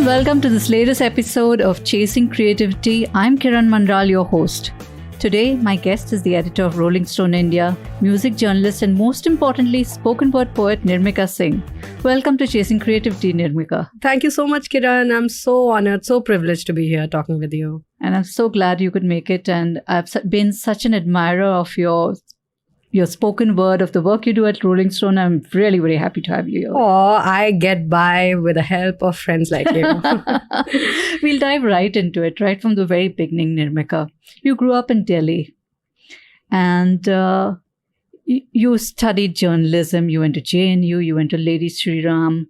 and welcome to this latest episode of Chasing Creativity. I'm Kiran Manral, your host. Today, my guest is the editor of Rolling Stone India, music journalist, and most importantly, spoken word poet Nirmika Singh. Welcome to Chasing Creativity, Nirmika. Thank you so much, Kiran. I'm so honored, so privileged to be here talking with you. And I'm so glad you could make it. And I've been such an admirer of your spoken word, of the work you do at Rolling Stone. I'm really, very happy to have you here. Oh, I get by with the help of friends like you. We'll dive right into it, right from the very beginning, Nirmika. You grew up in Delhi and you studied journalism. You went to JNU, you went to Lady Sri Ram.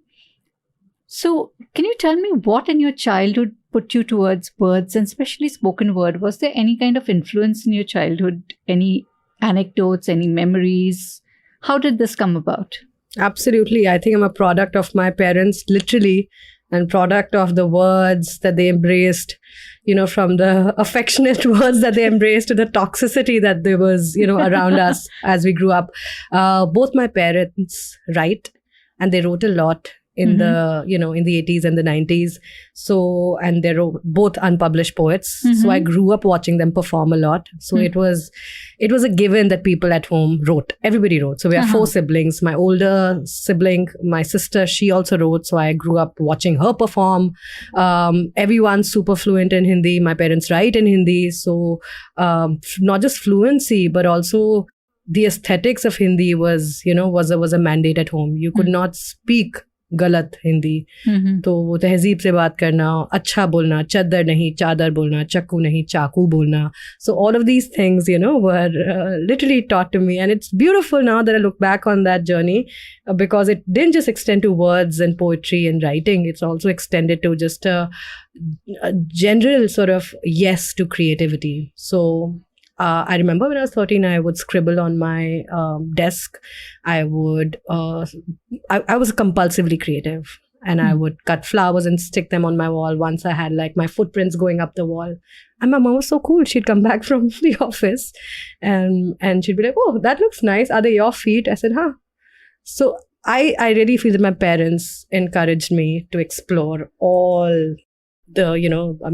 So can you tell me what in your childhood put you towards words and especially spoken word? Was there any kind of influence in your childhood? Any anecdotes, any memories? How did this come about? Absolutely. I think I'm a product of my parents, literally, and product of the words that they embraced, from the affectionate words that they embraced to the toxicity that there was, around us as we grew up. Both my parents write, and they wrote a lot in the 80s and the 90s. So, and they're both unpublished poets. So I grew up watching them perform a lot. So it was a given that people at home wrote. Everybody wrote. So we have four siblings. My older sibling, my sister, she also wrote. So I grew up watching her perform. Everyone's super fluent in Hindi. My parents write in Hindi. So not just fluency, but also the aesthetics of Hindi was a mandate at home. You could not speak गलत हिंदी. तो वो तहजीब से बात करना, अच्छा बोलना, चद्दर नहीं चादर बोलना, चक्कू नहीं चाकू बोलना. So all of these things, were literally taught to me. And it's beautiful now that I look back on that journey because it didn't just extend to words and poetry and writing. It's also extended to just a general sort of yes to creativity. So I remember when I was 13, I would scribble on my desk. I was compulsively creative, and I would cut flowers and stick them on my wall. Once I had like my footprints going up the wall. And my mom was so cool. She'd come back from the office and she'd be like, "Oh, that looks nice. Are they your feet?" I said, "Huh." So I really feel that my parents encouraged me to explore all the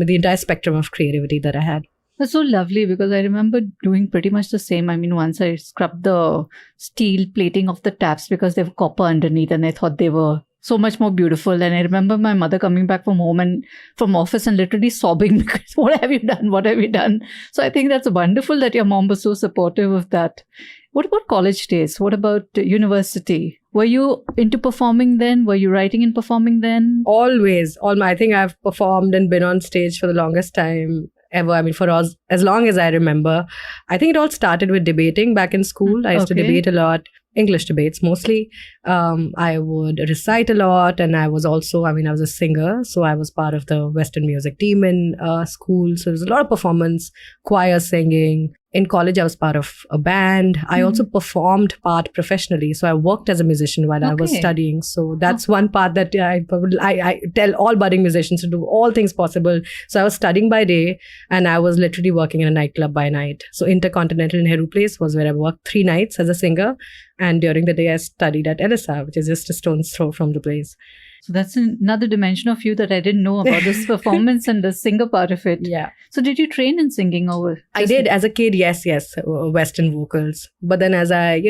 entire spectrum of creativity that I had. That's so lovely because I remember doing pretty much the same. I mean, once I scrubbed the steel plating of the taps because they were copper underneath and I thought they were so much more beautiful. And I remember my mother coming back from home and from office and literally sobbing because what have you done? What have you done? So I think that's wonderful that your mom was so supportive of that. What about college days? What about university? Were you into performing then? Were you writing and performing then? Always. I think I've performed and been on stage for the longest time ever. I mean, for as long as I remember. I think it all started with debating back in school. I used to debate a lot. English debates mostly. I would recite a lot, and I was also, I was a singer, so I was part of the Western music team in school. So there was a lot of performance, choir singing. In college, I was part of a band. I also performed part professionally. So I worked as a musician while I was studying. So that's one part that I tell all budding musicians to do all things possible. So I was studying by day and I was literally working in a nightclub by night. So Intercontinental Nehru Place was where I worked 3 nights as a singer. And during the day, I studied at LSR, which is just a stone's throw from the place. So that's another dimension of you that I didn't know about, this performance and the singer part of it. Yeah. So did you train in singing over? I did as a kid, yes, Western vocals. But then as I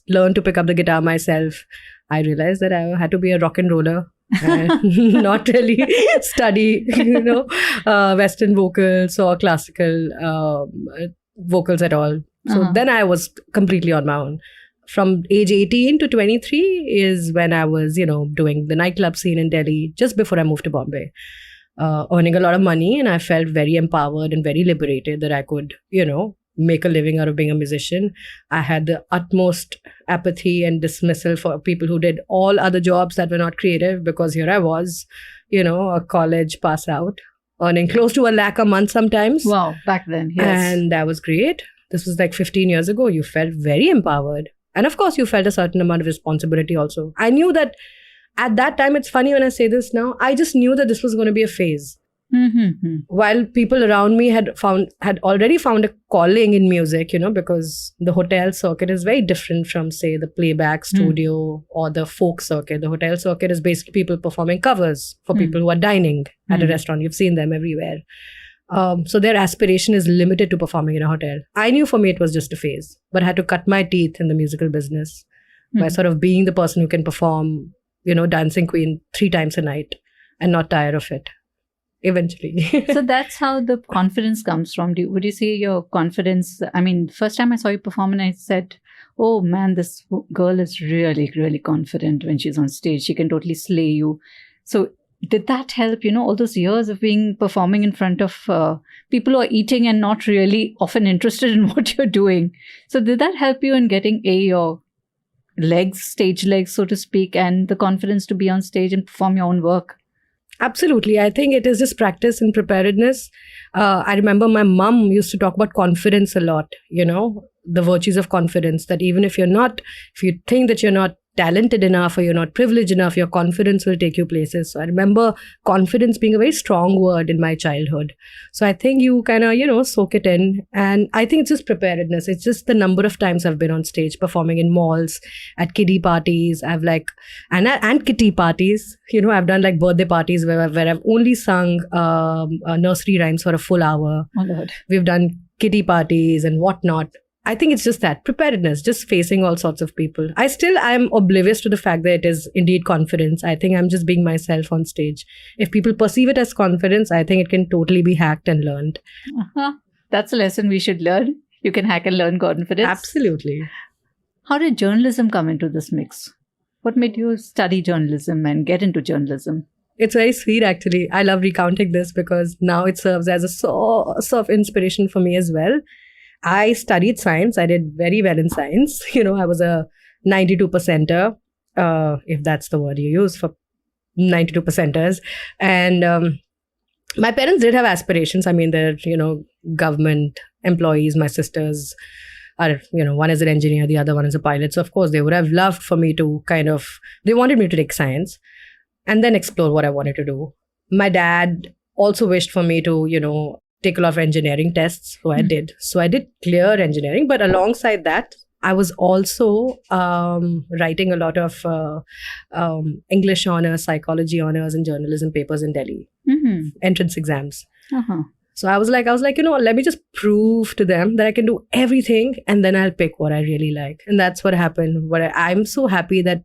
learned to pick up the guitar myself, I realized that I had to be a rock and roller and not really study, Western vocals or classical vocals at all. So then I was completely on my own. From age 18 to 23 is when I was, doing the nightclub scene in Delhi just before I moved to Bombay, earning a lot of money. And I felt very empowered and very liberated that I could, make a living out of being a musician. I had the utmost apathy and dismissal for people who did all other jobs that were not creative because here I was, a college pass out, earning close to $1 lakh a month sometimes. Wow, back then, yes. And that was great. This was like 15 years ago. You felt very empowered. And of course, you felt a certain amount of responsibility also. I knew that at that time, it's funny when I say this now, I just knew that this was going to be a phase. Mm-hmm. While people around me had already found a calling in music, because the hotel circuit is very different from, say, the playback studio or the folk circuit. The hotel circuit is basically people performing covers for people who are dining at a restaurant. You've seen them everywhere. So their aspiration is limited to performing in a hotel. I knew for me it was just a phase, but I had to cut my teeth in the musical business by sort of being the person who can perform, Dancing Queen 3 times a night and not tire of it. Eventually. So that's how the confidence comes from. Would you say your confidence? I mean, first time I saw you perform and I said, oh man, this girl is really, really confident when she's on stage. She can totally slay you. So did that help, all those years of performing in front of people who are eating and not really often interested in what you're doing? So did that help you in getting your stage legs, so to speak, and the confidence to be on stage and perform your own work? Absolutely. I think it is just practice and preparedness. I remember my mom used to talk about confidence a lot, the virtues of confidence, that even if you think that you're not talented enough or you're not privileged enough, your confidence will take you places. So I remember confidence being a very strong word in my childhood. So I think you kind of, soak it in. And I think it's just preparedness. It's just the number of times I've been on stage performing in malls, at kiddie parties. I've and kitty parties. I've done like birthday parties where I've only sung nursery rhymes for a full hour. Oh Lord. We've done kiddie parties and whatnot. I think it's just that preparedness, just facing all sorts of people. I am oblivious to the fact that it is indeed confidence. I think I'm just being myself on stage. If people perceive it as confidence, I think it can totally be hacked and learned. That's a lesson we should learn. You can hack and learn confidence. Absolutely. How did journalism come into this mix? What made you study journalism and get into journalism? It's very sweet, actually. I love recounting this because now it serves as a source of inspiration for me as well. I studied science. I did very well in science. I was a 92%er, if that's the word you use for 92%ers. And my parents did have aspirations. I mean, they're, government employees. My sisters are, one is an engineer, the other one is a pilot. So, of course, they would have loved for me to they wanted me to take science and then explore what I wanted to do. My dad also wished for me to, take a lot of engineering tests. So I did. So I did clear engineering. But alongside that, I was also writing a lot of English honors, psychology honors, and journalism papers in Delhi. Entrance exams. So I was like, let me just prove to them that I can do everything, and then I'll pick what I really like. And that's what happened. I'm so happy that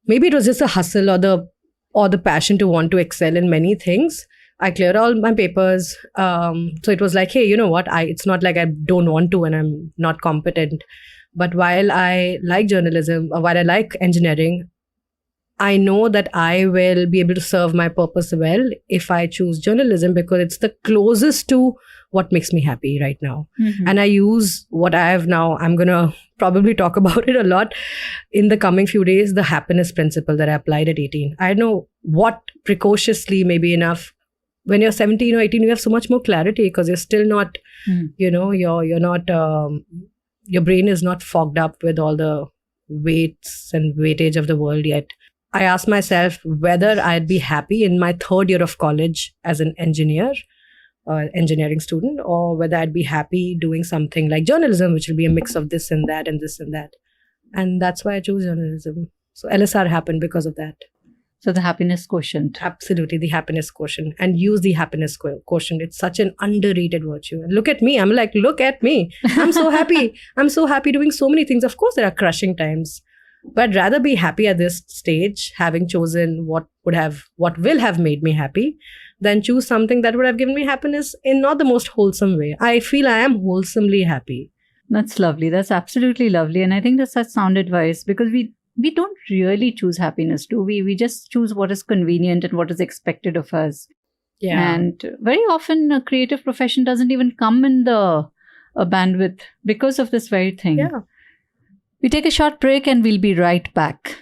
maybe it was just a hustle or the passion to want to excel in many things. I cleared all my papers. So it was like, hey, you know what? It's not like I don't want to and I'm not competent. But while I like journalism, or while I like engineering, I know that I will be able to serve my purpose well if I choose journalism, because it's the closest to what makes me happy right now. And I use what I have now. I'm going to probably talk about it a lot in the coming few days, the happiness principle that I applied at 18. I know what precociously may be enough. When you're 17 or 18, you have so much more clarity because you're still not, you're not, your brain is not fogged up with all the weights and weightage of the world yet. I asked myself whether I'd be happy in my 3rd year of college as an engineering student, or whether I'd be happy doing something like journalism, which will be a mix of this and that and this and that. And that's why I chose journalism. So LSR happened because of that. So the happiness quotient. Absolutely, the happiness quotient. And use the happiness quotient. It's such an underrated virtue. And look at me. I'm like, look at me. I'm so happy. I'm so happy doing so many things. Of course, there are crushing times. But I'd rather be happy at this stage, having chosen what will have made me happy, than choose something that would have given me happiness in not the most wholesome way. I feel I am wholesomely happy. That's lovely. That's absolutely lovely. And I think that's such sound advice, because we don't really choose happiness, do we? We just choose what is convenient and what is expected of us. Yeah. And very often a creative profession doesn't even come in the bandwidth because of this very thing. Yeah. We take a short break and we'll be right back.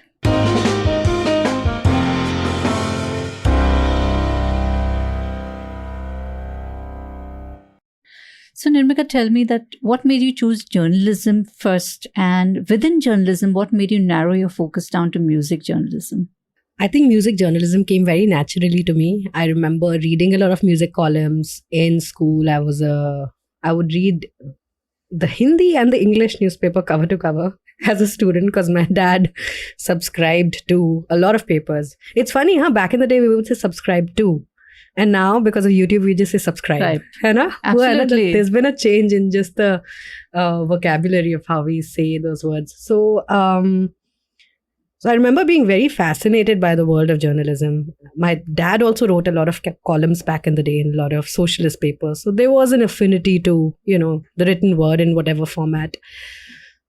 So Nirmika, tell me that what made you choose journalism first, and within journalism, what made you narrow your focus down to music journalism? I think music journalism came very naturally to me. I remember reading a lot of music columns in school. I would read the Hindi and the English newspaper cover to cover as a student because my dad subscribed to a lot of papers. It's funny, huh? Back in the day, we would say subscribe to. And now, because of YouTube, we just say subscribe. Right. है ना? Absolutely. There's been a change in just the vocabulary of how we say those words. So I remember being very fascinated by the world of journalism. My dad also wrote a lot of columns back in the day in a lot of socialist papers. So there was an affinity to, the written word in whatever format.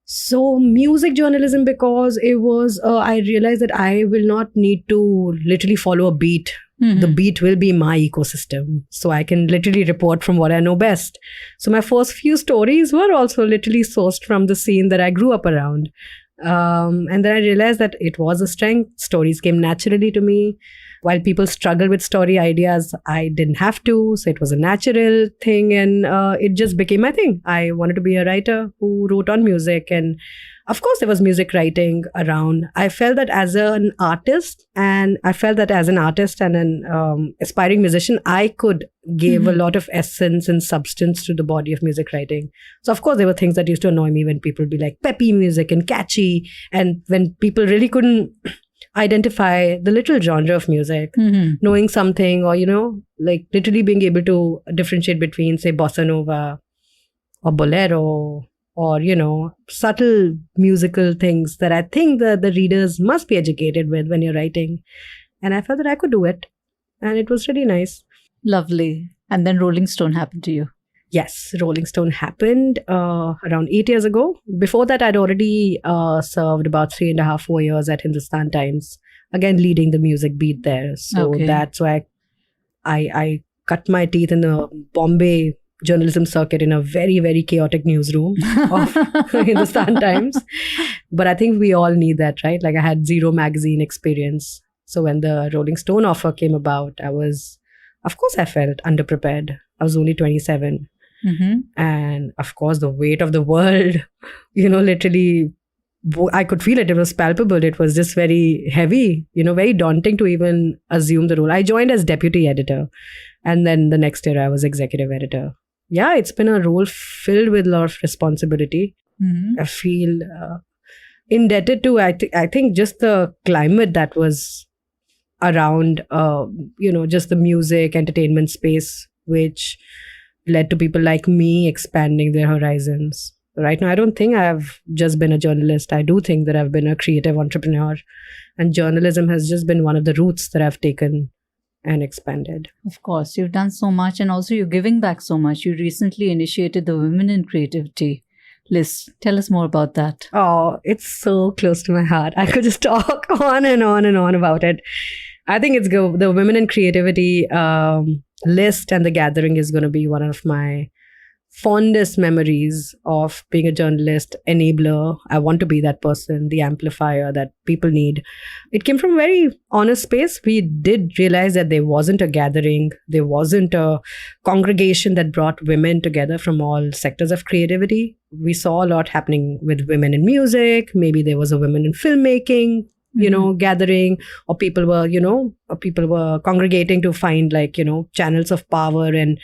So music journalism, because it was, I realized that I will not need to literally follow a beat. The beat will be my ecosystem. So I can literally report from what I know best. So my first few stories were also literally sourced from the scene that I grew up around. And then I realized that it was a strength. Stories came naturally to me. While people struggle with story ideas, I didn't have to. So it was a natural thing. And it just became my thing. I wanted to be a writer who wrote on music. And of course, there was music writing around. I felt that as an artist and an aspiring musician, I could give a lot of essence and substance to the body of music writing. So of course, there were things that used to annoy me when people would be like peppy music and catchy. And when people really couldn't identify the literal genre of music, knowing something or, like literally being able to differentiate between, say, bossa nova or bolero or, subtle musical things that I think that the readers must be educated with when you're writing. And I felt that I could do it. And it was really nice. Lovely. And then Rolling Stone happened to you. Yes, Rolling Stone happened around 8 years ago. Before that, I'd already served about 3.5, 4 years at Hindustan Times, again, leading the music beat there. So that's why I cut my teeth in the Bombay journalism circuit in a very, very chaotic newsroom of Hindustan Times. But I think we all need that, right? Like I had zero magazine experience. So when the Rolling Stone offer came about, I felt underprepared. I was only 27. And of course, the weight of the world, literally, I could feel it. It was palpable. It was just very heavy, very daunting to even assume the role. I joined as deputy editor. And then the next year, I was executive editor. Yeah, it's been a role filled with a lot of responsibility. I feel indebted to, I think, just the climate that was around, just the music, entertainment space, which led to people like me expanding their horizons. Right now, I don't think I've just been a journalist. I do think that I've been a creative entrepreneur. And journalism has just been one of the routes that I've taken and expanded. Of course, you've done so much and also you're giving back so much. You recently initiated the Women in Creativity list. Tell us more about that. Oh, it's so close to my heart. I could just talk on and on and on about it. I think it's the Women in Creativity list and the gathering is going to be one of my fondest memories of being a journalist, enabler. I want to be that person, the amplifier that people need. It came from a very honest space. We did realize that there wasn't a gathering, there wasn't a congregation that brought women together from all sectors of creativity. We saw a lot happening with women in music. Maybe there was a women in filmmaking, gathering, or people were congregating to find channels of power and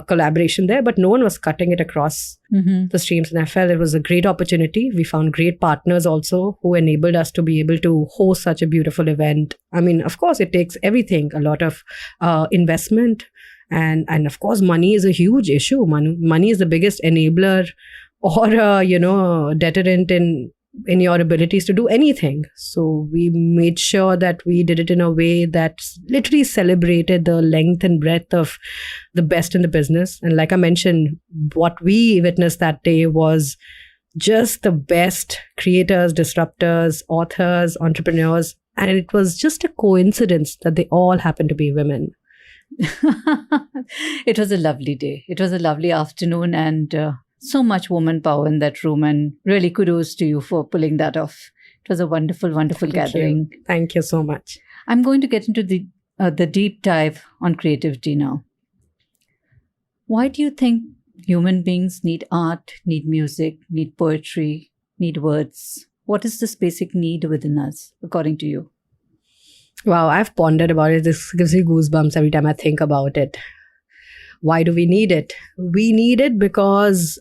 collaboration there, but no one was cutting it across the streams. And I felt it was a great opportunity. We found great partners also who enabled us to be able to host such a beautiful event. I mean, of course, it takes everything, a lot of investment. And of course, money is a huge issue. Money is the biggest enabler or, deterrent in your abilities to do anything. So we made sure that we did it in a way that literally celebrated the length and breadth of the best in the business. And like I mentioned, what we witnessed that day was just the best creators, disruptors, authors, entrepreneurs. And it was just a coincidence that they all happened to be women. It was a lovely day. It was a lovely afternoon and so much woman power in that room, and really kudos to you for pulling that off. It was a wonderful, wonderful gathering. Thank you so much. I'm going to get into the deep dive on creativity now. Why do you think human beings need art, need music, need poetry, need words? What is this basic need within us, according to you? Wow, I've pondered about it. This gives me goosebumps every time I think about it. Why do we need it? We need it because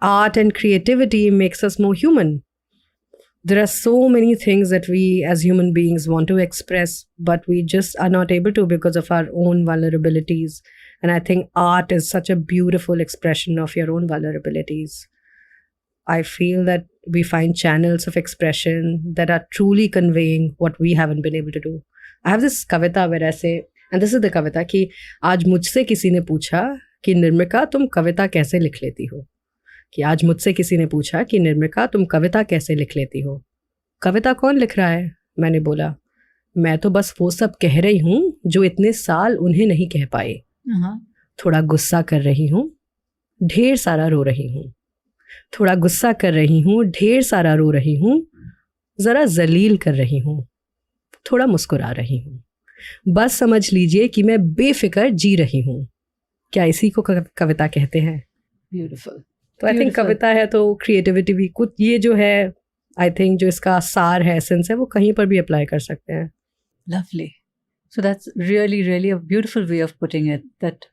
art and creativity makes us more human. There are so many things that we as human beings want to express, but we just are not able to because of our own vulnerabilities. And I think art is such a beautiful expression of your own vulnerabilities. I feel that we find channels of expression that are truly conveying what we haven't been able to do. I have this kavita where I say, and this is the kavita, कि आज मुझसे किसी ने पूछा कि निर्मिका तुम कविता कैसे लिख लेती हो, कि आज मुझसे किसी ने पूछा कि निर्मिका तुम कविता कैसे लिख लेती हो. कविता कौन लिख रहा है? मैंने बोला मैं तो बस वो सब कह रही हूँ जो इतने साल उन्हें नहीं कह पाए. थोड़ा गुस्सा कर रही हूँ, ढेर सारा रो रही हूँ. थोड़ा गुस्सा कर रही हूँ, ढेर सारा रो रही हूँ, जरा जलील कर रही हूँ, थोड़ा मुस्कुरा रही हूँ. बस समझ लीजिए कि मैं बेफिक्र जी रही हूँ. क्या इसी को कविता कहते हैं? ब्यूटीफुल. तो आई थिंक कविता है तो क्रिएटिविटी भी कुछ ये जो है, आई थिंक जो इसका सार है, एसेंस है, वो कहीं पर भी अप्लाई कर सकते हैं. Lovely. So that's really, really a beautiful way of putting it, that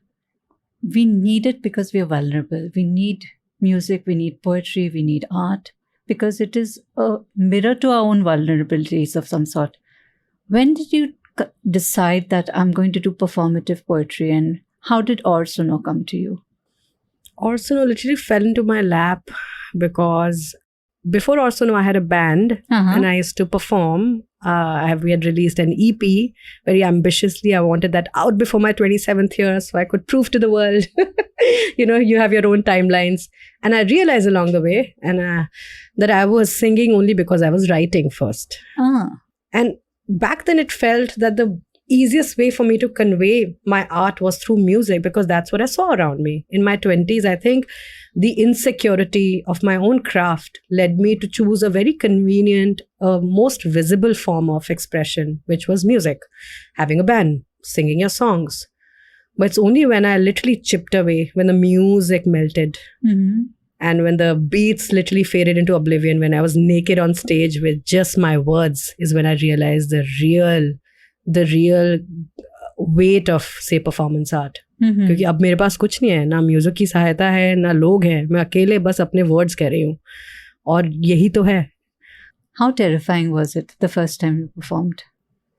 we need it because we are vulnerable. We need music, we need poetry, we need art, because it is a mirror to our own vulnerabilities of some sort. When did you decide that I'm going to do performative poetry, and how did Orsono come to you? Orsono literally fell into my lap because before Orsono, I had a band and I used to perform. We had released an EP very ambitiously. I wanted that out before my 27th year so I could prove to the world, you have your own timelines. And I realized along the way that I was singing only because I was writing first. And back then it felt that the easiest way for me to convey my art was through music, because that's what I saw around me. In my 20s, I think the insecurity of my own craft led me to choose a very convenient, most visible form of expression, which was music, having a band, singing your songs. But it's only when I literally chipped away, when the music melted, and when the beats literally faded into oblivion, when I was naked on stage with just my words, is when I realized the real weight of, say, performance art. क्योंकि अब मेरे पास कुछ नहीं है, ना music की सहायता है, ना लोग हैं, मैं अकेले बस अपने वर्ड्स कह रही हूँ, और यही तो है. How terrifying was it the first time you performed?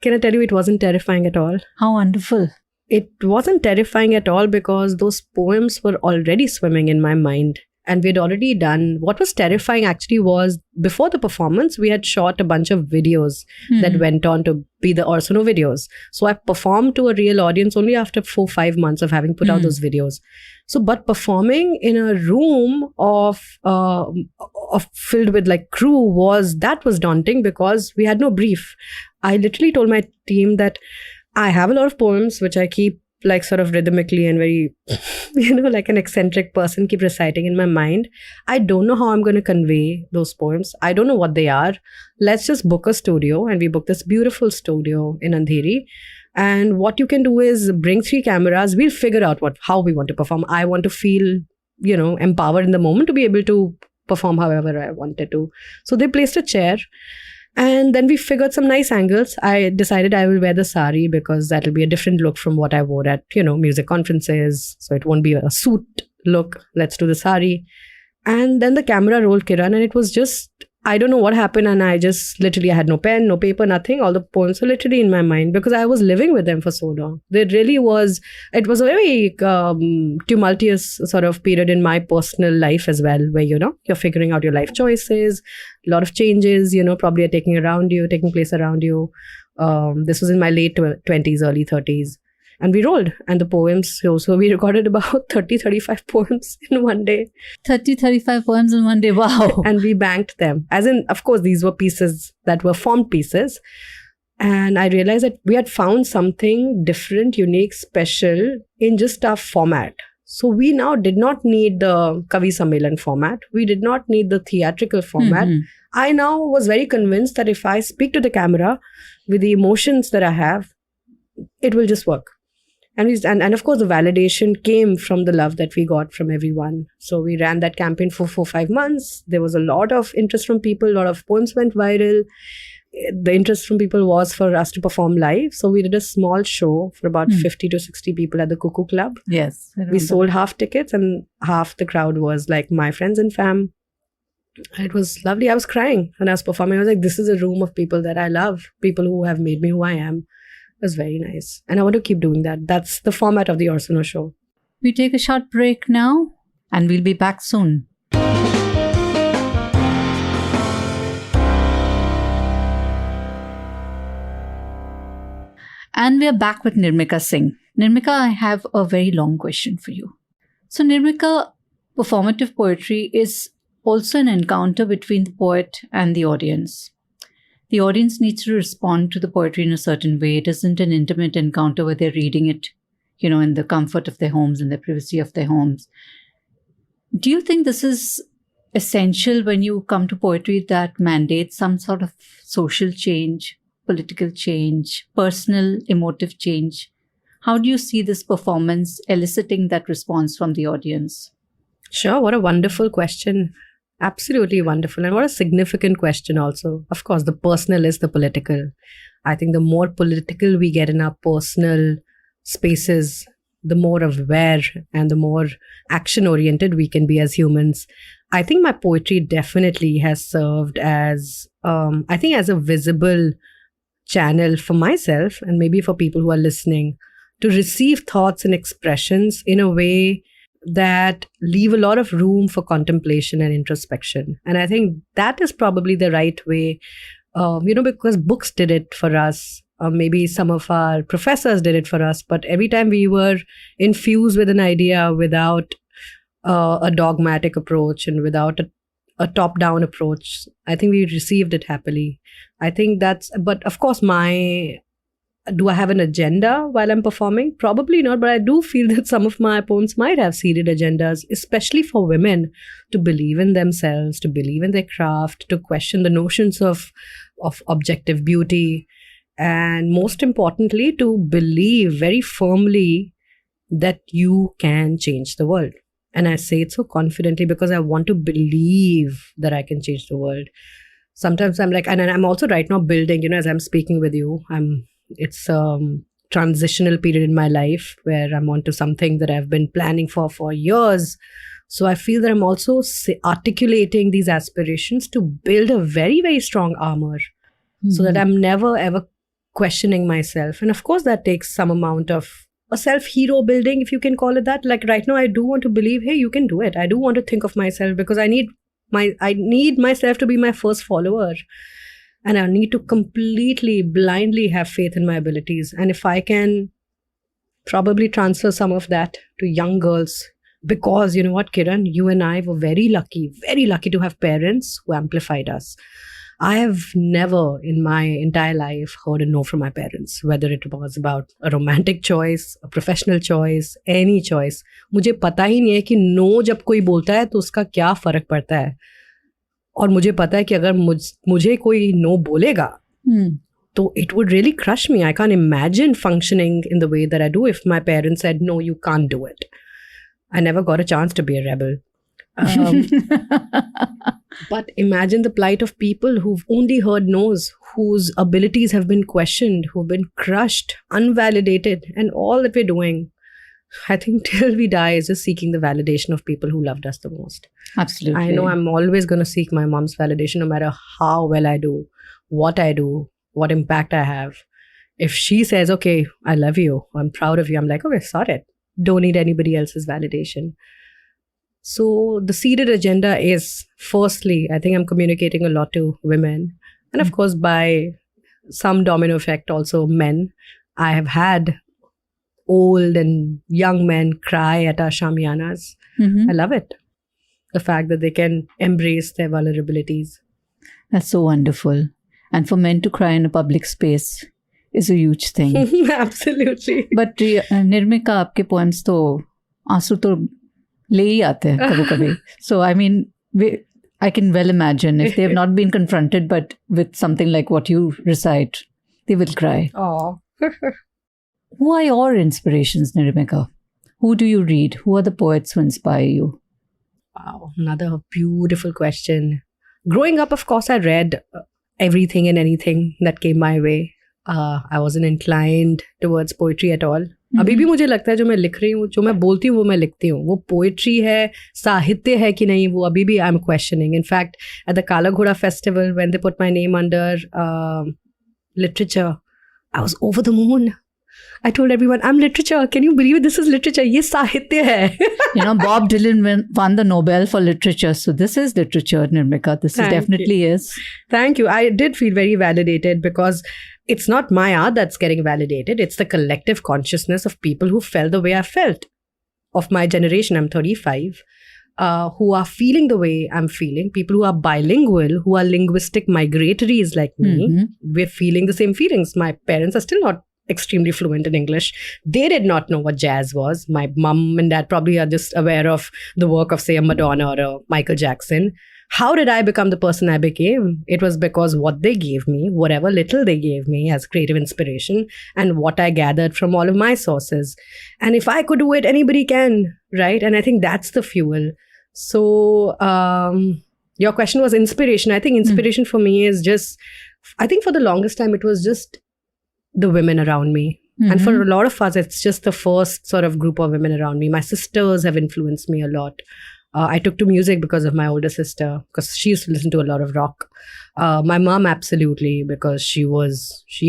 Can I tell you, it wasn't terrifying at all. How wonderful. It wasn't terrifying at all because those poems were already swimming in my mind. And we had already done, what was terrifying actually was, before the performance, we had shot a bunch of videos that went on to be the Orsono videos. So I performed to a real audience only after 4-5 months of having put out those videos. So, but performing in a room of filled with like crew was daunting because we had no brief. I literally told my team that I have a lot of poems which I keep like sort of rhythmically and very, like an eccentric person, keep reciting in my mind. I don't know how I'm going to convey those poems. I don't know what they are. Let's just book a studio. And we booked this beautiful studio in Andheri. And what you can do is bring 3 cameras. We'll figure out how we want to perform. I want to feel, empowered in the moment to be able to perform however I wanted to. So they placed a chair. And then we figured some nice angles. I decided I will wear the sari because that'll be a different look from what I wore at, music conferences. So it won't be a suit look. Let's do the sari. And then the camera rolled, Kiran, and it was just, I don't know what happened. And I just literally, I had no pen, no paper, nothing. All the poems were literally in my mind because I was living with them for so long. It was a very tumultuous sort of period in my personal life as well, where, you're figuring out your life choices, a lot of changes, probably are taking place around you. This was in my late 20s, early 30s. And we rolled. And the poems, so we recorded about 30-35 poems in one day. 30-35 poems in one day. Wow. And we banked them. As in, of course, these were pieces that were formed pieces. And I realized that we had found something different, unique, special in just our format. So we now did not need the Kavi Sammelan format. We did not need the theatrical format. I now was very convinced that if I speak to the camera with the emotions that I have, it will just work. And of course, the validation came from the love that we got from everyone. So we ran that campaign for 4-5 months. There was a lot of interest from people. A lot of poems went viral. the interest from people was for us to perform live. So we did a small show for about 50 to 60 people at the Cuckoo Club. Yes. We sold half tickets and half the crowd was like my friends and fam. It was lovely. I was crying when I was performing. I was like, this is a room of people that I love, people who have made me who I am. It was very nice. And I want to keep doing that. That's the format of the Orsino show. We take a short break now and we'll be back soon. And we are back with Nirmika Singh. Nirmika, I have a very long question for you. So Nirmika, performative poetry is also an encounter between the poet and the audience. The audience needs to respond to the poetry in a certain way. It isn't an intimate encounter where they're reading it, in the comfort of their homes, in the privacy of their homes. Do you think this is essential when you come to poetry that mandates some sort of social change, political change, personal, emotive change? How do you see this performance eliciting that response from the audience? Sure. What a wonderful question. Absolutely wonderful. And what a significant question also. Of course, the personal is the political. I think the more political we get in our personal spaces, the more aware and the more action-oriented we can be as humans. I think my poetry definitely has served as, as a visible channel for myself and maybe for people who are listening to receive thoughts and expressions in a way that leave a lot of room for contemplation and introspection. And I think that is probably the right way, because books did it for us. Maybe some of our professors did it for us. But every time we were infused with an idea without a dogmatic approach and without a top-down approach, I think we received it happily. I think but of course, do I have an agenda while I'm performing? Probably not, but I do feel that some of my opponents might have seeded agendas, especially for women, to believe in themselves, to believe in their craft, to question the notions of objective beauty, and most importantly, to believe very firmly that you can change the world. And I say it so confidently because I want to believe that I can change the world. Sometimes I'm like, and I'm also right now building, as I'm speaking with you, it's a transitional period in my life where I'm onto something that I've been planning for years. So I feel that I'm also articulating these aspirations to build a very, very strong armor so that I'm never, ever questioning myself. And of course, that takes some amount of a self-hero building, if you can call it that. Like right now, I do want to believe, hey, you can do it. I do want to think of myself because I need myself to be my first follower. And I need to completely, blindly have faith in my abilities. And if I can probably transfer some of that to young girls, because you know what, Kiran, you and I were very lucky to have parents who amplified us. I have never in my entire life heard a no from my parents, whether it was about a romantic choice, a professional choice, any choice. मुझे पता ही नहीं है कि no जब कोई बोलता है तो उसका क्या फर्क पड़ता है. और मुझे पता है कि अगर मुझे कोई no बोलेगा तो it would really crush me. I can't imagine functioning in the way that I do if my parents said, no, you can't do it. I never got a chance to be a rebel. But imagine the plight of people who've only heard no's, whose abilities have been questioned, who've been crushed, unvalidated, and all that we're doing, I think till we die is just seeking the validation of people who loved us the most. Absolutely. I know I'm always going to seek my mom's validation no matter how well I do, what impact I have. If she says, okay, I love you, I'm proud of you, I'm like, okay, sort it. Don't need anybody else's validation. So the seeded agenda is, firstly, I think I'm communicating a lot to women. And of course, by some domino effect, also men. I have had old and young men cry at our shamiyanas. I love it. The fact that they can embrace their vulnerabilities. That's so wonderful. And for men to cry in a public space is a huge thing. Absolutely. But Nirmika, आपके poems तो आंसू तो ले ही आते हैं कभी-कभी. So I mean, I can well imagine if they have not been confronted, but with something like what you recite, they will cry. Oh. Who are your inspirations, Nirmika? Who do you read? Who are the poets who inspire you? Wow, another beautiful question. Growing up, of course, I read everything and anything that came my way. I wasn't inclined towards poetry at all. अभी भी मुझे लगता है जो मैं लिख रही हूँ, जो मैं बोलती हूँ वो मैं लिखती हूँ, वो पोएट्री है, साहित्य है कि नहीं, वो अभी भी I am questioning. In fact, at the Kala Ghoda festival, when they put my name under literature, I was over the moon. I told everyone, I'm literature. Can you believe it? This is literature. ये साहित्य है. Bob Dylan won the Nobel for literature. So this is literature, Nirmika. This definitely is. Thank you. I did feel very validated because it's not my art that's getting validated. It's the collective consciousness of people who felt the way I felt. Of my generation, I'm 35, who are feeling the way I'm feeling. People who are bilingual, who are linguistic migratories like me. We're feeling the same feelings. My parents are still not extremely fluent in English. They did not know what jazz was. My mom and dad probably are just aware of the work of, say, a Madonna or a Michael Jackson. How did I become the person I became? It was because what they gave me, whatever little they gave me as creative inspiration, and what I gathered from all of my sources. And if I could do it, anybody can, right? And I think that's the fuel. So your question was inspiration. I think inspiration for me is just, I think for the longest time, it was just the women around me. And for a lot of us, it's just the first sort of group of women around me. My sisters have influenced me a lot. I took to music because of my older sister, because she used to listen to a lot of rock. My mom, absolutely, because she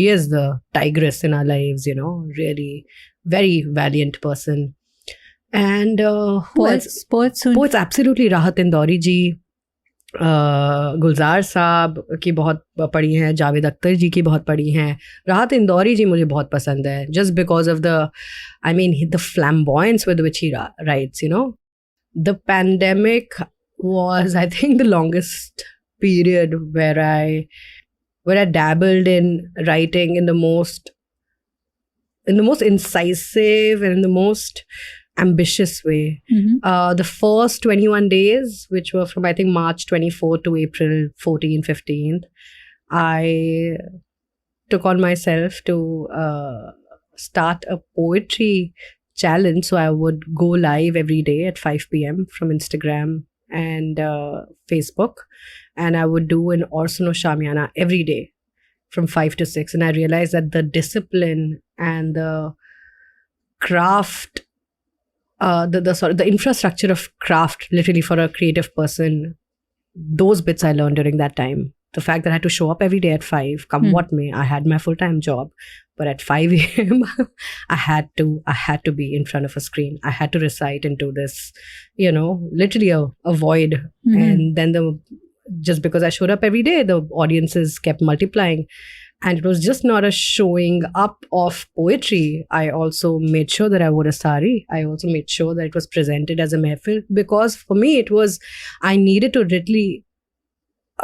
is the tigress in our lives, really very valiant person. And poets, absolutely. Rahat Indori ji, गुलजार साहब की बहुत पढ़ी हैं, जावेद अख्तर जी की बहुत पढ़ी हैं. राहत इंदौरी जी मुझे बहुत पसंद है, just because of the flamboyance with which he writes, The pandemic was, I think, the longest period where I dabbled in writing in the most incisive and in the most ambitious way. The first 21 days, which were from I think March 24 to April 14, 15th, I took on myself to start a poetry challenge. So I would go live every day at 5 p.m. from Instagram and Facebook, and I would do an Orsono Shamiana every day from 5 to 6. And I realized that the discipline and the craft, the infrastructure of craft, literally for a creative person, those bits I learned during that time. The fact that I had to show up every day at 5, come what may. I had my full-time job, but at 5 a.m. I had to be in front of a screen. I had to recite into this, literally a void. And then just because I showed up every day, the audiences kept multiplying. And it was just not a showing up of poetry. I also made sure that I wore a sari. I also made sure that it was presented as a mehfil, because for me I needed to literally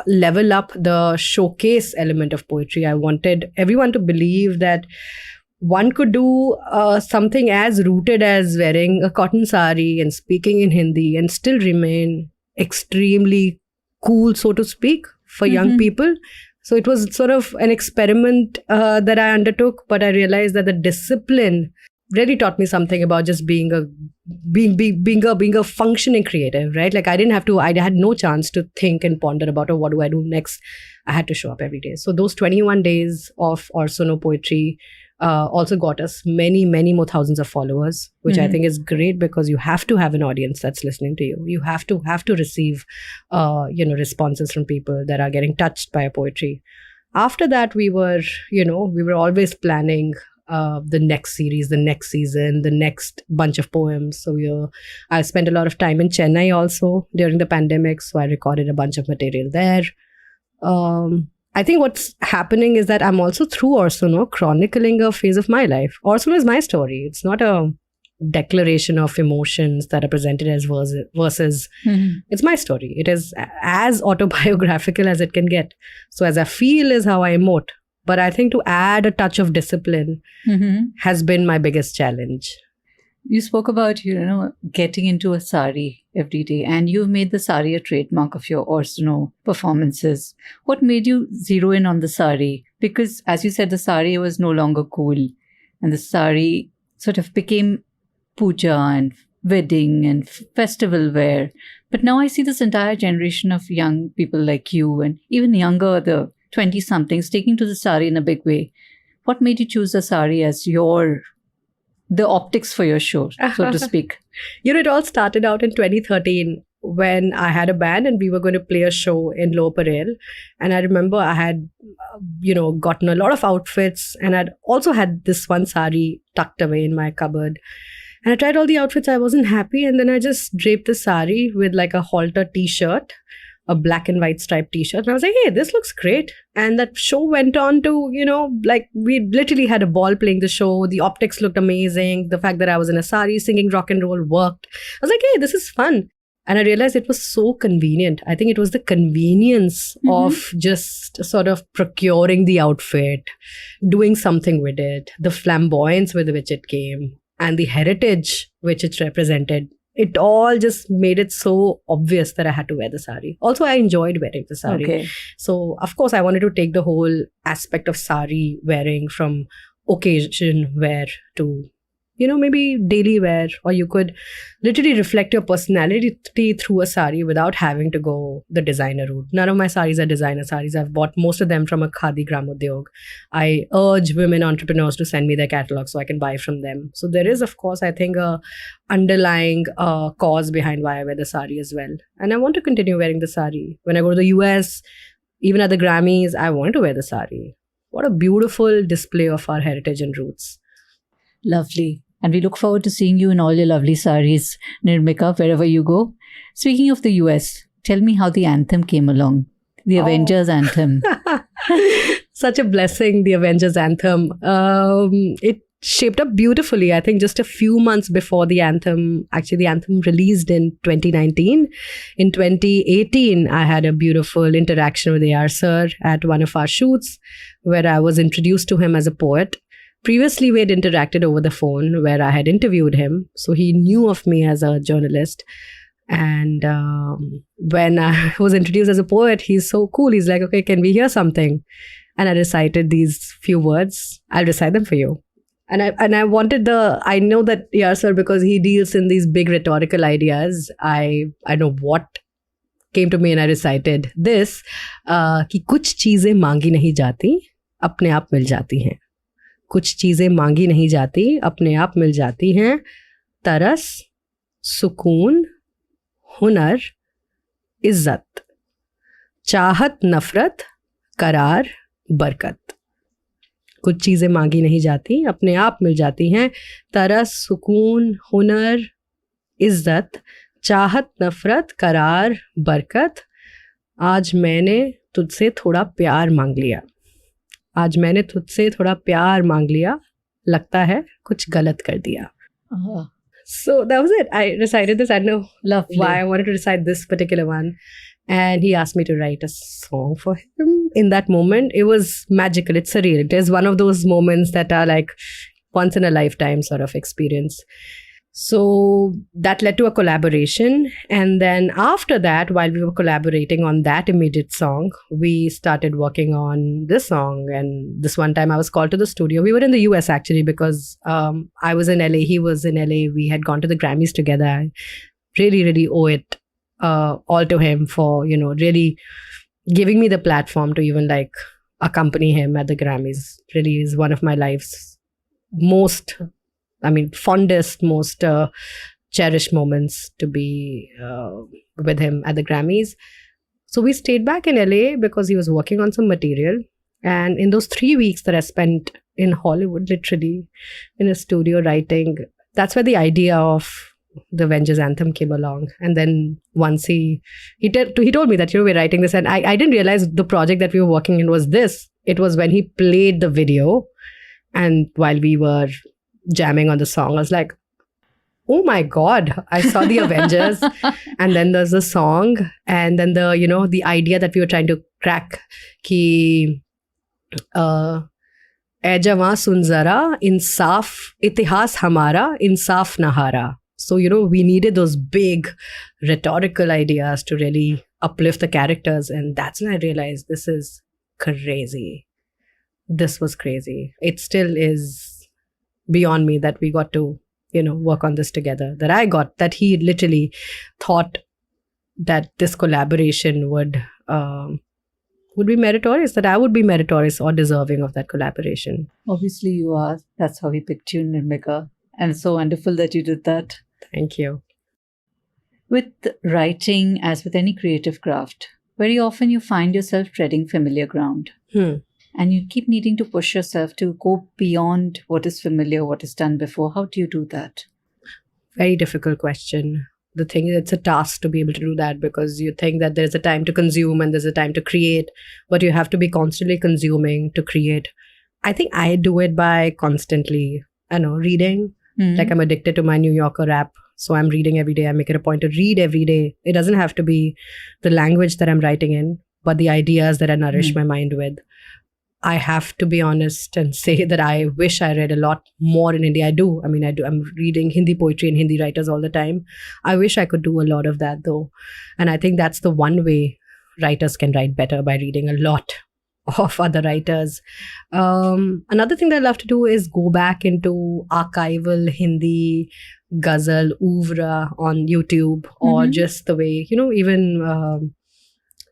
level up the showcase element of poetry. I wanted everyone to believe that one could do something as rooted as wearing a cotton sari and speaking in Hindi and still remain extremely cool, so to speak, for young people. So it was sort of an experiment that I undertook, but I realized that the discipline really taught me something about just being a functioning creative, right? Like I had no chance to think and ponder about, what do I do next? I had to show up every day. So those 21 days of Orsono poetry also got us many, many more thousands of followers, which I think is great, because you have to have an audience that's listening to you. You have to receive, responses from people that are getting touched by a poetry. After that, we were always planning the next series, the next season, the next bunch of poems. So I spent a lot of time in Chennai also during the pandemic. So I recorded a bunch of material there. I think what's happening is that I'm also through Orsono chronicling a phase of my life. Orsono is my story. It's not a declaration of emotions that are presented as verses. It's my story. It is as autobiographical as it can get. So as I feel is how I emote. But I think to add a touch of discipline has been my biggest challenge. You spoke about, getting into a sari every day, and you've made the sari a trademark of your Orsono performances. What made you zero in on the sari? Because as you said, the sari was no longer cool, and the sari sort of became puja and wedding and festival wear. But now I see this entire generation of young people like you, and even younger, the 20 somethings, taking to the sari in a big way. What made you choose the sari as the optics for your show, so to speak? It all started out in 2013 when I had a band and we were going to play a show in Lower Parel. And I remember I had, gotten a lot of outfits, and I'd also had this one sari tucked away in my cupboard. And I tried all the outfits. I wasn't happy. And then I just draped the sari with like a halter t-shirt, a black and white striped t-shirt. And I was like, hey, this looks great. And that show went on to, we literally had a ball playing the show. The optics looked amazing. The fact that I was in a sari singing rock and roll worked. I was like, hey, this is fun. And I realized it was so convenient. I think it was the convenience of just sort of procuring the outfit, doing something with it, the flamboyance with which it came, and the heritage which it represented. It all just made it so obvious that I had to wear the sari. Also, I enjoyed wearing the sari. Okay. So, of course, I wanted to take the whole aspect of sari wearing from occasion wear to, maybe daily wear, or you could literally reflect your personality through a sari without having to go the designer route. None of my saris are designer saris. I've bought most of them from a Khadi Gramodyog. I urge women entrepreneurs to send me their catalog so I can buy from them. So there is, of course, I think a underlying cause behind why I wear the sari as well. And I want to continue wearing the sari. When I go to the US, even at the Grammys, I want to wear the sari. What a beautiful display of our heritage and roots. Lovely. And we look forward to seeing you in all your lovely saris, Nirmika, wherever you go. Speaking of the US, tell me how the anthem came along. The Avengers anthem. Such a blessing, the Avengers anthem. It shaped up beautifully. I think just a few months before the anthem released in 2019. In 2018, I had a beautiful interaction with AR Sir at one of our shoots where I was introduced to him as a poet. Previously, we had interacted over the phone where I had interviewed him. So he knew of me as a journalist. And when I was introduced as a poet, he's so cool. He's like, okay, can we hear something? And I recited these few words. I'll recite them for you. And I wanted I know that AR Sir, because he deals in these big rhetorical ideas, I know what came to me and I recited this, कि कुछ चीजें मांगी नहीं जाती, अपने आप मिल जाती हैं. कुछ चीजें मांगी नहीं जाती, अपने आप मिल जाती हैं. तरस, सुकून, हुनर, इज्जत, चाहत, नफरत, करार, बरकत. कुछ चीजें मांगी नहीं जाती, अपने आप मिल जाती हैं. तरस, सुकून, हुनर, इज्जत, चाहत, नफरत, करार, बरकत. आज मैंने तुझसे थोड़ा प्यार मांग लिया. आज मैंने तुझसे थोड़ा प्यार मांग लिया, लगता है कुछ गलत कर दिया. So that was it. I recited this. I don't know why I wanted to recite this particular one. And he asked me to write a song for him. In that moment, it was magical. It's surreal. It is one of those moments that are like once in a lifetime sort of experience. So that led to a collaboration. And then after that, while we were collaborating on that immediate song, we started working on this song. And this one time I was called to the studio. We were in the US actually, because I was in LA, he was in LA. We had gone to the Grammys together. I really, really owe it all to him for, really giving me the platform to even like accompany him at the Grammys. Really is one of my life's fondest, most cherished moments to be with him at the Grammys. So we stayed back in LA because he was working on some material. And in those 3 weeks that I spent in Hollywood, literally in a studio writing, that's where the idea of the Avengers anthem came along. And then once he told me that, we're writing this. And I didn't realize the project that we were working in was this. It was when he played the video. And while we were jamming on the song, I was like, oh my God, I saw the Avengers. And then there's the song. And then the idea that we were trying to crack, ki ए जवां सुन जरा, इंसाफ इतिहास हमारा, इंसाफ नहारा. So, we needed those big rhetorical ideas to really uplift the characters. And that's when I realized this is crazy. This was crazy. It still is beyond me that we got to, work on this together. That he literally thought that this collaboration would would be meritorious, that I would be meritorious or deserving of that collaboration. Obviously, you are. That's how we picked you, Nirmika. And it's so wonderful that you did that. Thank you. With writing, as with any creative craft, very often you find yourself treading familiar ground. And you keep needing to push yourself to go beyond what is familiar, what is done before. How do you do that? Very difficult question. The thing is, it's a task to be able to do that, because you think that there's a time to consume and there's a time to create, but you have to be constantly consuming to create. I think I do it by constantly, reading. Like I'm addicted to my New Yorker app. So I'm reading every day. I make it a point to read every day. It doesn't have to be the language that I'm writing in, but the ideas that I nourish my mind with. I have to be honest and say that I wish I read a lot more in Hindi. I do. I'm reading Hindi poetry and Hindi writers all the time. I wish I could do a lot of that though. And I think that's the one way writers can write better, by reading a lot of other writers. Another thing that I love to do is go back into archival Hindi ghazal oeuvre on YouTube, or just the way, even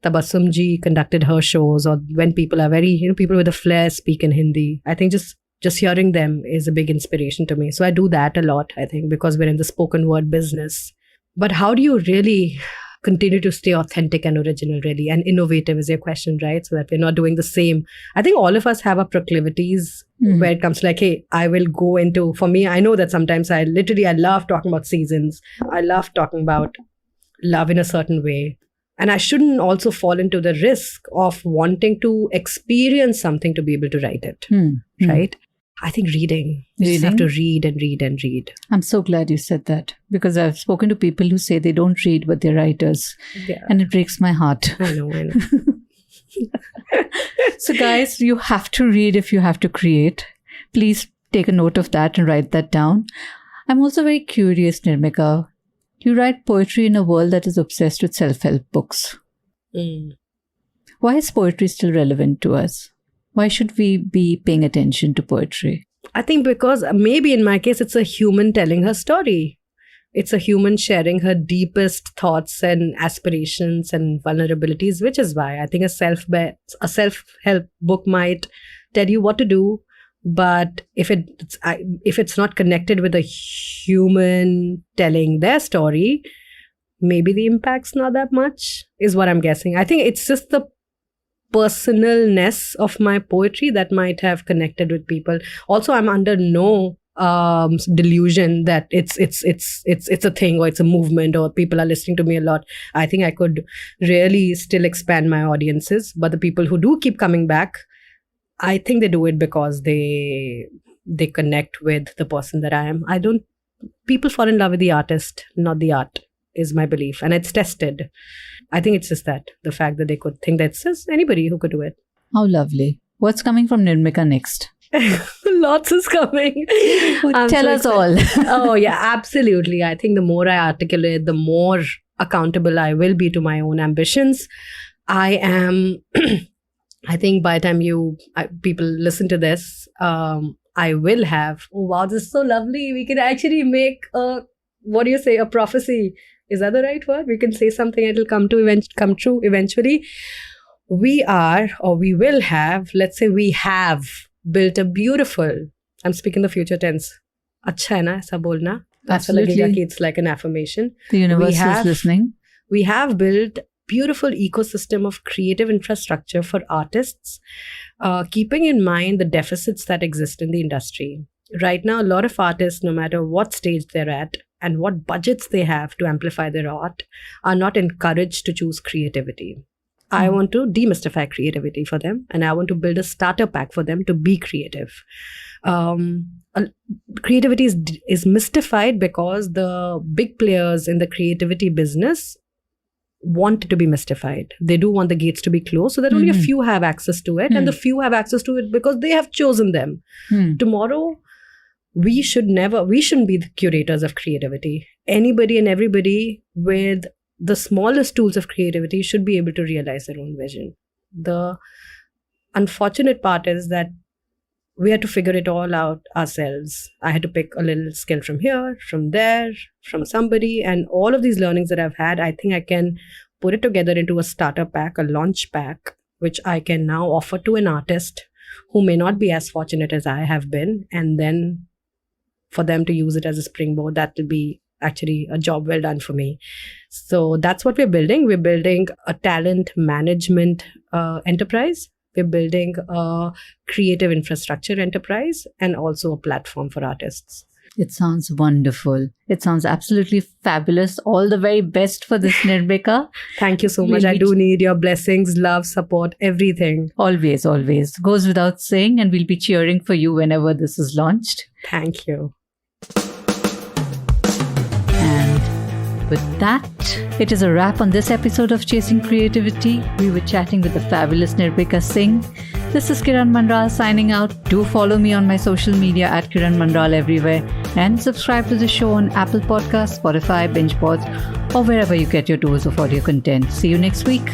Tabassum ji conducted her shows, or when people are very, people with a flair speak in Hindi. I think just hearing them is a big inspiration to me. So I do that a lot, I think, because we're in the spoken word business. But how do you really continue to stay authentic and original, really, and innovative is your question, right? So that we're not doing the same. I think all of us have our proclivities where it comes to like, hey, I will go into, for me, I know that sometimes I love talking about seasons. I love talking about love in a certain way. And I shouldn't also fall into the risk of wanting to experience something to be able to write it, right? I think reading. You just have to read and read and read. I'm so glad you said that, because I've spoken to people who say they don't read, but they're writers. Yeah. And it breaks my heart. I know. So guys, you have to read if you have to create. Please take a note of that and write that down. I'm also very curious, Nirmika. You write poetry in a world that is obsessed with self-help books. Why is poetry still relevant to us? Why should we be paying attention to poetry? I think because maybe in my case, it's a human telling her story. It's a human sharing her deepest thoughts and aspirations and vulnerabilities, which is why I think a self-help book might tell you what to do. But if it's not connected with a human telling their story, maybe the impact's not that much, is what I'm guessing. I think it's just the personalness of my poetry that might have connected with people. Also, I'm under no delusion that it's a thing, or it's a movement, or people are listening to me a lot. I think I could really still expand my audiences. But the people who do keep coming back, I think they do it because they connect with the person that I am. People fall in love with the artist, not the art, is my belief. And it's tested. I think it's just that, the fact that they could think that it's just anybody who could do it. How lovely. What's coming from Nirmika next? Lots is coming. Tell us all. Oh, yeah, absolutely. I think the more I articulate, the more accountable I will be to my own ambitions. I think by the time people listen to this, I will have, oh wow, this is so lovely. We can actually make a prophecy. Is that the right word? We can say something, it'll come true eventually. We will have built a beautiful, I'm speaking the future tense. Acha hai na aisa bolna? Absolutely. It's like an affirmation. The universe is listening. We have built beautiful ecosystem of creative infrastructure for artists, keeping in mind the deficits that exist in the industry. Right now, a lot of artists, no matter what stage they're at and what budgets they have to amplify their art, are not encouraged to choose creativity. I want to demystify creativity for them, and I want to build a starter pack for them to be creative. Creativity is mystified because the big players in the creativity business want it to be mystified. They do want the gates to be closed so that only a few have access to it, and the few have access to it because they have chosen them. Tomorrow, we shouldn't be the curators of creativity. Anybody and everybody with the smallest tools of creativity should be able to realize their own vision. The unfortunate part is that we had to figure it all out ourselves. I had to pick a little skill from here, from there, from somebody, and all of these learnings that I've had, I think I can put it together into a starter pack, a launch pack, which I can now offer to an artist who may not be as fortunate as I have been, and then for them to use it as a springboard, that will be actually a job well done for me. So that's what we're building. We're building a talent management enterprise. We're building a creative infrastructure enterprise and also a platform for artists. It sounds wonderful. It sounds absolutely fabulous. All the very best for this, Nirmika. Thank you so much. I do need your blessings, love, support, everything. Always, always. Goes without saying, and we'll be cheering for you whenever this is launched. Thank you. And with that, it is a wrap on this episode of Chasing Creativity. We were chatting with the fabulous Nirmika Singh. This is Kiran Manral signing out. Do follow me on my social media at Kiran Manral everywhere, and subscribe to the show on Apple Podcasts, Spotify, Bingepods, or wherever you get your dose of audio content. See you next week.